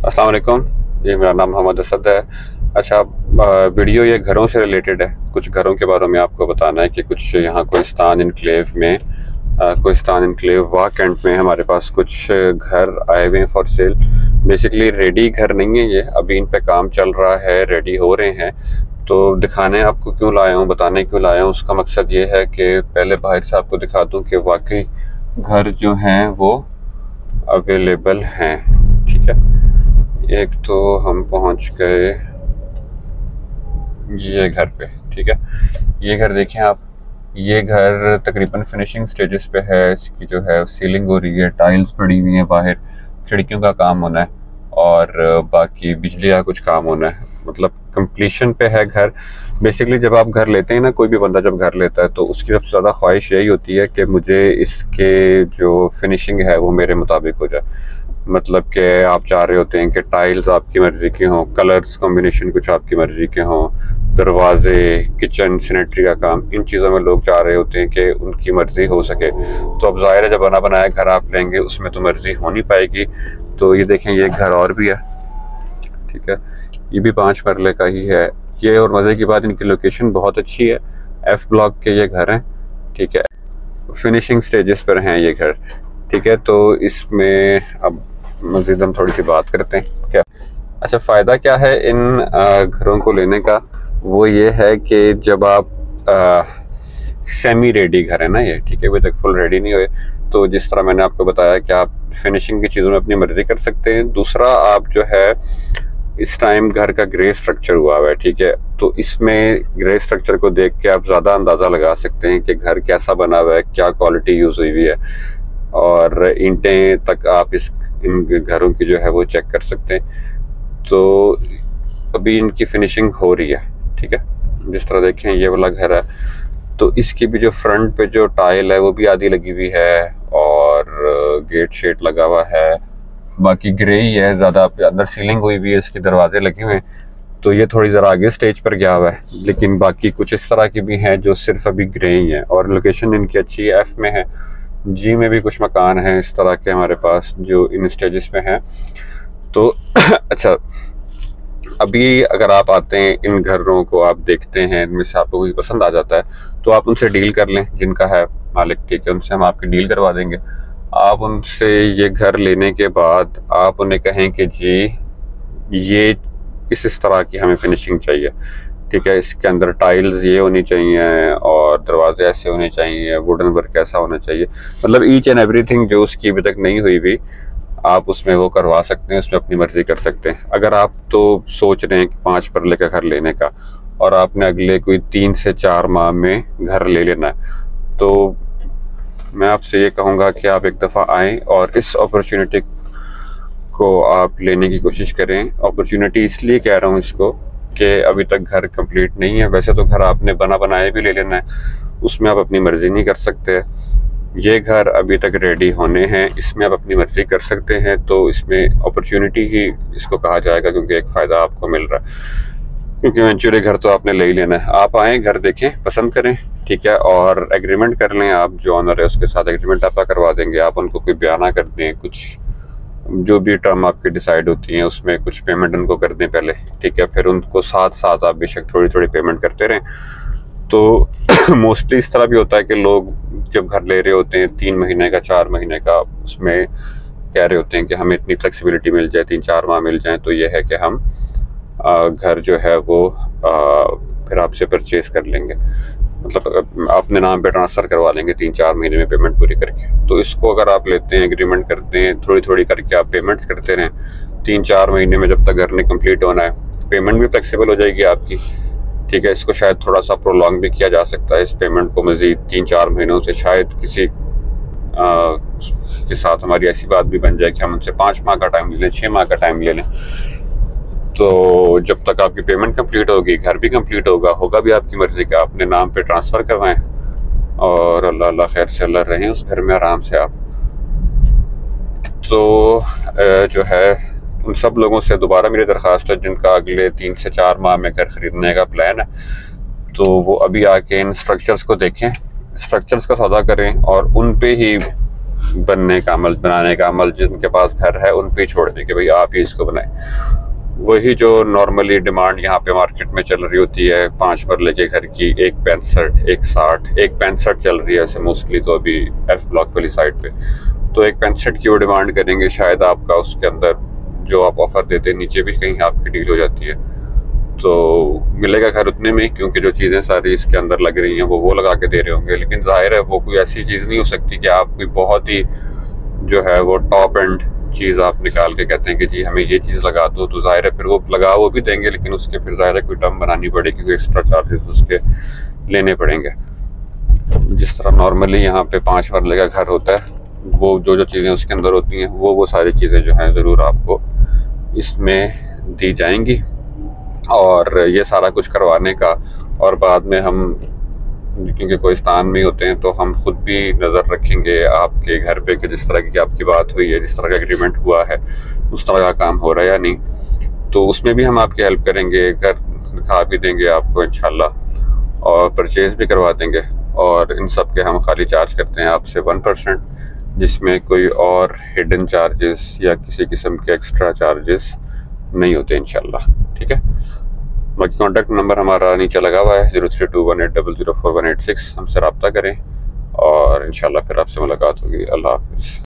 अस्सलाम वालेकुम। जी, मेरा नाम मोहम्मद असद है। अच्छा, वीडियो ये घरों से रिलेटेड है। कुछ घरों के बारे में आपको बताना है कि कुछ यहाँ कोहिस्तान इनक्लेव में कोहिस्तान इनक्लेव वाह कैंट में हमारे पास कुछ घर आए हुए हैं फॉर सेल। बेसिकली रेडी घर नहीं है ये, अभी इन पे काम चल रहा है, रेडी हो रहे हैं। तो दिखाने आपको क्यों लाया हूँ, बताने क्यों लाया हूँ, उसका मकसद ये है कि पहले बाहर से आपको दिखा दूँ कि वाकई घर जो हैं वो अवेलेबल हैं। ठीक है, एक तो हम पहुंच गए ये घर पे। ठीक है, ये घर देखें आप। ये घर तकरीबन फिनिशिंग स्टेजेस पे है। इसकी जो है सीलिंग हो रही है, टाइल्स पड़ी हुई हैं, बाहर खिड़कियों का काम होना है और बाकी बिजली का कुछ काम होना है। मतलब कंप्लीशन पे है घर। बेसिकली जब आप घर लेते हैं ना, कोई भी बंदा जब घर लेता है तो उसकी सबसे ज़्यादा ख्वाहिश यही होती है कि मुझे इसके जो फिनिशिंग है वो मेरे मुताबिक हो जाए। मतलब कि आप चाह रहे होते हैं कि टाइल्स आपकी मर्जी के हों, कलर्स कॉम्बिनेशन कुछ आपकी मर्जी के हों, दरवाजे, किचन, सैनिटरी का काम, इन चीज़ों में लोग चाह रहे होते हैं कि उनकी मर्जी हो सके। तो अब जाहिर है जब बना बनाया घर आप लेंगे उसमें तो मर्जी हो नहीं पाएगी। तो ये देखें, ये घर और भी है। ठीक है, ये भी 5 मरले का ही है ये। और मज़े की बात, इनकी लोकेशन बहुत अच्छी है। F ब्लॉक के ये घर हैं। ठीक है, फिनिशिंग स्टेजेस पर हैं ये घर। ठीक है, तो इसमें अब मज़ीद हम थोड़ी सी बात करते हैं क्या। अच्छा, फ़ायदा क्या है इन घरों को लेने का, वो ये है कि जब आप सेमी रेडी घर है ना ये, ठीक है, अभी तक फुल रेडी नहीं हुए, तो जिस तरह मैंने आपको बताया कि आप फिनिशिंग की चीज़ों में अपनी मर्जी कर सकते हैं। दूसरा, आप जो है इस टाइम घर का ग्रे स्ट्रक्चर हुआ हुआ है। ठीक है, तो इसमें ग्रे स्ट्रक्चर को देख के आप ज़्यादा अंदाज़ा लगा सकते हैं कि घर कैसा बना हुआ है, क्या क्वालिटी यूज़ हुई हुई है, और ईंटें तक आप इस इन घरों की जो है वो चेक कर सकते हैं। तो अभी इनकी फिनिशिंग हो रही है। ठीक है, जिस तरह देखें ये वाला घर है, तो इसकी भी जो फ्रंट पे जो टाइल है वो भी आधी लगी हुई है और गेट शेट लगा हुआ है। बाकी ग्रे ही है ज़्यादा, अंदर सीलिंग हुई हुई है, इसके दरवाजे लगे हुए हैं। तो ये थोड़ी ज़रा आगे स्टेज पर गया हुआ है, लेकिन बाकी कुछ इस तरह की भी हैं जो सिर्फ अभी ग्रे ही है। और लोकेशन इनकी अच्छी है, F में है। G में भी कुछ मकान हैं इस तरह के हमारे पास जो इन स्टेजेस में हैं। तो अच्छा, अभी अगर आप आते हैं इन घरों को आप देखते हैं, इनमें से आपको कोई पसंद आ जाता है तो आप उनसे डील कर लें, जिनका है मालिक। ठीक है, उनसे हम आपकी डील करवा देंगे। आप उनसे ये घर लेने के बाद आप उन्हें कहें कि जी ये इस तरह की हमें फिनिशिंग चाहिए। ठीक है, इसके अंदर टाइल्स ये होनी चाहिए और दरवाजे ऐसे होने चाहिए, वुडन वर्क ऐसा होना चाहिए। मतलब ईच एंड एवरीथिंग जो उसकी अभी तक नहीं हुई भी आप उसमें वो करवा सकते हैं, उसमें अपनी मर्जी कर सकते हैं। अगर आप तो सोच रहे हैं कि 5 मरले का घर लेने का और आपने अगले कोई 3 से 4 माह में घर ले लेना है, तो मैं आपसे ये कहूँगा कि आप एक दफ़ा आएँ और इस अपॉर्चुनिटी को आप लेने की कोशिश करें। अपॉर्चुनिटी इसलिए कह रहा हूँ इसको कि अभी तक घर कंप्लीट नहीं है। वैसे तो घर आपने बना बनाया भी ले लेना है, उसमें आप अपनी मर्जी नहीं कर सकते। ये घर अभी तक रेडी होने हैं, इसमें आप अपनी मर्जी कर सकते हैं। तो इसमें अपॉर्चुनिटी ही इसको कहा जाएगा, क्योंकि एक फ़ायदा आपको मिल रहा है। क्योंकि वेंचुरी घर तो आपने ले ही लेना है। आप आएँ, घर देखें, पसंद करें। ठीक है, और एग्रीमेंट कर लें। आप जो ऑनर है उसके साथ एग्रीमेंट आपका करवा देंगे। आप उनको कोई बयाना कर दें, कुछ जो भी टर्म आपकी डिसाइड होती हैं उसमें कुछ पेमेंट उनको कर दें पहले। ठीक है, फिर उनको साथ साथ आप बेशक थोड़ी थोड़ी पेमेंट करते रहें। तो मोस्टली इस तरह भी होता है कि लोग जब घर ले रहे होते हैं 3 महीने का, 4 महीने का, उसमें कह रहे होते हैं कि हमें इतनी फ्लेक्सिबिलिटी मिल जाए, 3-4 माह मिल जाए, तो ये है कि हम घर जो है वो फिर आपसे परचेज कर लेंगे। मतलब अपने नाम पे ट्रांसफ़र करवा लेंगे 3-4 महीने में पेमेंट पूरी करके। तो इसको अगर आप लेते हैं, एग्रीमेंट करते हैं, थोड़ी थोड़ी करके आप पेमेंट्स करते रहें, 3-4 महीने में जब तक घर ने कंप्लीट होना है, पेमेंट भी फ्लेक्सिबल हो जाएगी आपकी। ठीक है, इसको शायद थोड़ा सा प्रोलॉन्ग भी किया जा सकता है, इस पेमेंट को मज़ीद 3-4 महीनों से। शायद किसी के साथ हमारी ऐसी बात भी बन जाए कि हम उनसे 5 माह का टाइम ले लें, 6 माह का टाइम ले लें। तो जब तक आपकी पेमेंट कंप्लीट होगी, घर भी कंप्लीट होगा भी आपकी मर्ज़ी का। अपने नाम पे ट्रांसफ़र करवाएं और अल्लाह अल्लाह खैर से अल्लाह रहें उस घर में आराम से आप। तो जो है उन सब लोगों से दोबारा मेरी दरख्वास्त है जिनका अगले 3 से 4 माह में घर ख़रीदने का प्लान है, तो वो अभी आके इन स्ट्रक्चर्स को देखें, स्ट्रक्चर्स का सौदा करें और उन पे ही बनने का अमल, बनाने का अमल जिनके पास घर है उन पे छोड़ दें कि भाई आप ही इसको बनाएं। वही जो नॉर्मली डिमांड यहाँ पे मार्केट में चल रही होती है 5 मरले के घर की, एक 65, एक 60, एक 65 चल रही है ऐसे मोस्टली तो अभी एफ ब्लॉक वाली साइड पे। तो एक 65 की वो डिमांड करेंगे, शायद आपका उसके अंदर जो आप ऑफर देते हैं नीचे भी कहीं आपकी डील हो जाती है, तो मिलेगा घर उतने में, क्योंकि जो चीज़ें सारी इसके अंदर लग रही हैं वो लगा के दे रहे होंगे। लेकिन जाहिर है वो कोई ऐसी चीज़ नहीं हो सकती कि आप कोई बहुत ही जो है वो टॉप एंड चीज़ आप निकाल के कहते हैं कि जी हमें ये चीज़ लगा दो, तो जाहिर है फिर वो लगा वो भी देंगे, लेकिन उसके फिर जाहिर है कोई टर्म बनानी पड़ेगी, कोई एक्स्ट्रा चार्जेस उसके लेने पड़ेंगे। जिस तरह नॉर्मली यहाँ पे 5 मरले का घर होता है, वो जो चीज़ें उसके अंदर होती हैं वो सारी चीज़ें जो हैं ज़रूर आपको इसमें दी जाएंगी। और ये सारा कुछ करवाने का, और बाद में हम क्योंकि कोहिस्तान में होते हैं तो हम खुद भी नज़र रखेंगे आपके घर पे कि जिस तरह की आपकी बात हुई है, जिस तरह का एग्रीमेंट हुआ है, उस तरह का काम हो रहा है या नहीं, तो उसमें भी हम आपकी हेल्प करेंगे, घर दिखा भी देंगे आपको इंशाल्लाह, और परचेज़ भी करवा देंगे। और इन सब के हम खाली चार्ज करते हैं आपसे 1%, जिसमें कोई और हिडन चार्जेस या किसी किस्म के एक्स्ट्रा चार्जेस नहीं होते इंशाल्लाह। ठीक है, बाकी कॉन्टैक्ट नंबर हमारा नीचे लगा हुआ है 0321800418 हमसे रब्ता करें, और इंशाल्लाह फिर आपसे मुलाकात होगी। अल्लाह हाफिज़।